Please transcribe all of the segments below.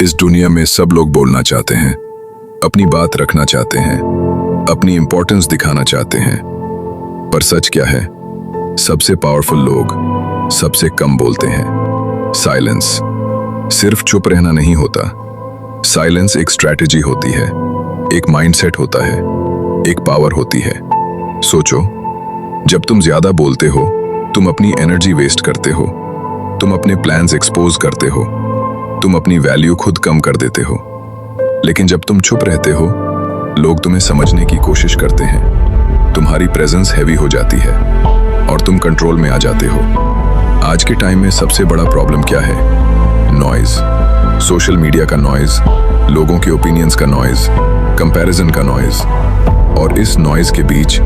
इस दुनिया में सब लोग बोलना चाहते हैं, अपनी बात रखना चाहते हैं, अपनी इंपॉर्टेंस दिखाना चाहते हैं। पर सच क्या है? सबसे पावरफुल लोग सबसे कम बोलते हैं। साइलेंस सिर्फ चुप रहना नहीं होता। साइलेंस एक स्ट्रैटेजी होती है, एक माइंडसेट होता है, एक पावर होती है। सोचो, जब तुम ज्यादा बोलते हो, तुम अपनी एनर्जी वेस्ट करते हो, तुम अपने प्लान्स एक्सपोज करते हो, तुम अपनी वैल्यू खुद कम कर देते हो। लेकिन जब तुम चुप रहते हो, लोग तुम्हें समझने की कोशिश करते हैं, तुम्हारी प्रेजेंस हैवी हो जाती है और तुम कंट्रोल में आ जाते हो। आज के टाइम में सबसे बड़ा प्रॉब्लम क्या है? नॉइज। सोशल मीडिया का नॉइज, लोगों के ओपिनियंस का नॉइज, कंपैरिजन का नॉइज। और इस नॉइज के बीच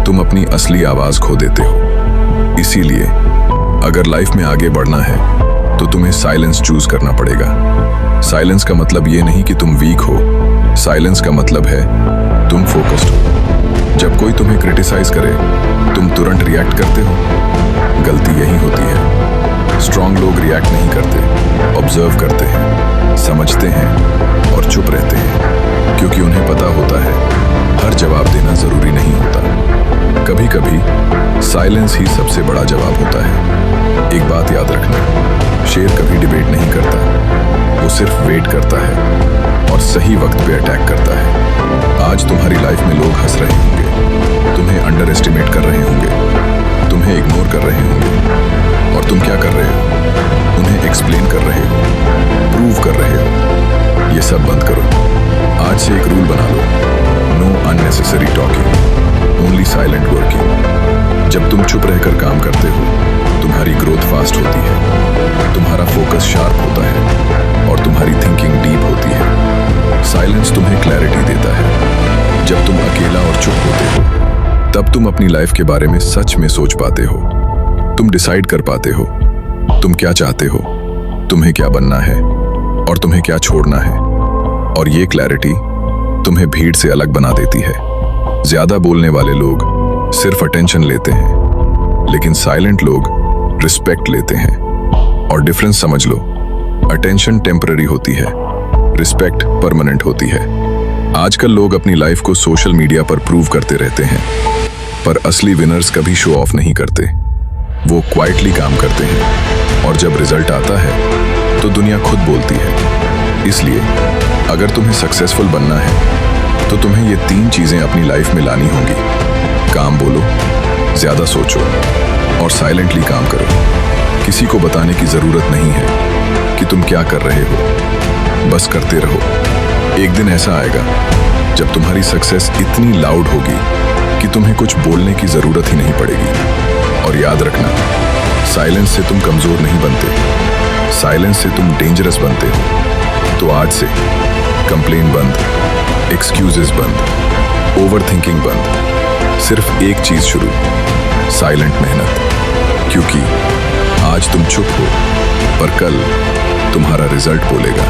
तुम अपनी असली आवाज खो देते हो। इसीलिए अगर लाइफ में आगे बढ़ना है तो तुम्हें साइलेंस चूज करना पड़ेगा। साइलेंस का मतलब ये नहीं कि तुम वीक हो, साइलेंस का मतलब है तुम फोकस्ड हो। जब कोई तुम्हें क्रिटिसाइज करे, तुम तुरंत रिएक्ट करते हो। गलती यही होती है। स्ट्रांग लोग रिएक्ट नहीं करते, ऑब्जर्व करते हैं, समझते हैं और चुप रहते हैं, क्योंकि उन्हें पता होता है हर जवाब देना जरूरी नहीं होता। कभी कभी साइलेंस ही सबसे बड़ा जवाब होता है। एक बात याद रखना, शेर कभी डिबेट नहीं करता, वो सिर्फ वेट करता है और सही वक्त पे अटैक करता है। आज तुम्हारी लाइफ में लोग हंस रहे होंगे, तुम्हें अंडर एस्टिमेट कर रहे होंगे, तुम्हें इग्नोर कर रहे होंगे, और तुम क्या कर रहे हो? उन्हें एक्सप्लेन कर रहे हो, प्रूव कर रहे हो। ये सब बंद करो। आज से एक रूल बना लो, no unnecessary talking, only silent working. जब तुम चुप रहकर काम करते हो, तुम्हारी ग्रोथ फास्ट होती है, तुम्हारा फोकस शार्प होता है और तुम्हारी थिंकिंग डीप होती है। साइलेंस तुम्हें क्लैरिटी देता है। जब तुम अकेला और चुप होते हो, तब तुम अपनी लाइफ के बारे में सच में सोच पाते हो। तुम डिसाइड कर पाते हो तुम क्या चाहते हो, तुम्हें क्या बनना है और तुम्हें क्या छोड़ना है। और ये क्लैरिटी तुम्हें भीड़ से अलग बना देती है। ज्यादा बोलने वाले लोग सिर्फ अटेंशन लेते हैं, लेकिन साइलेंट लोग रिस्पेक्ट लेते हैं। और डिफरेंस समझ लो, अटेंशन टेम्पररी होती है, रिस्पेक्ट परमानेंट होती है। आजकल लोग अपनी लाइफ को सोशल मीडिया पर प्रूव करते रहते हैं, पर असली विनर्स कभी शो ऑफ नहीं करते। वो क्वाइटली काम करते हैं और जब रिजल्ट आता है तो दुनिया खुद बोलती है। इसलिए अगर तुम्हें सक्सेसफुल बनना है तो तुम्हें ये 3 चीजें अपनी लाइफ में लानी होंगी। काम बोलो, ज्यादा सोचो और साइलेंटली काम करो। किसी को बताने की जरूरत नहीं है कि तुम क्या कर रहे हो, बस करते रहो। एक दिन ऐसा आएगा जब तुम्हारी सक्सेस इतनी लाउड होगी कि तुम्हें कुछ बोलने की जरूरत ही नहीं पड़ेगी। और याद रखना, साइलेंस से तुम कमजोर नहीं बनते, साइलेंस से तुम डेंजरस बनते हो। तो आज से कंप्लेन बंद, एक्सक्यूजेस बंद, ओवरथिंकिंग बंद। सिर्फ एक चीज शुरू, साइलेंट मेहनत। क्योंकि आज तुम चुप हो, पर कल तुम्हारा रिजल्ट बोलेगा।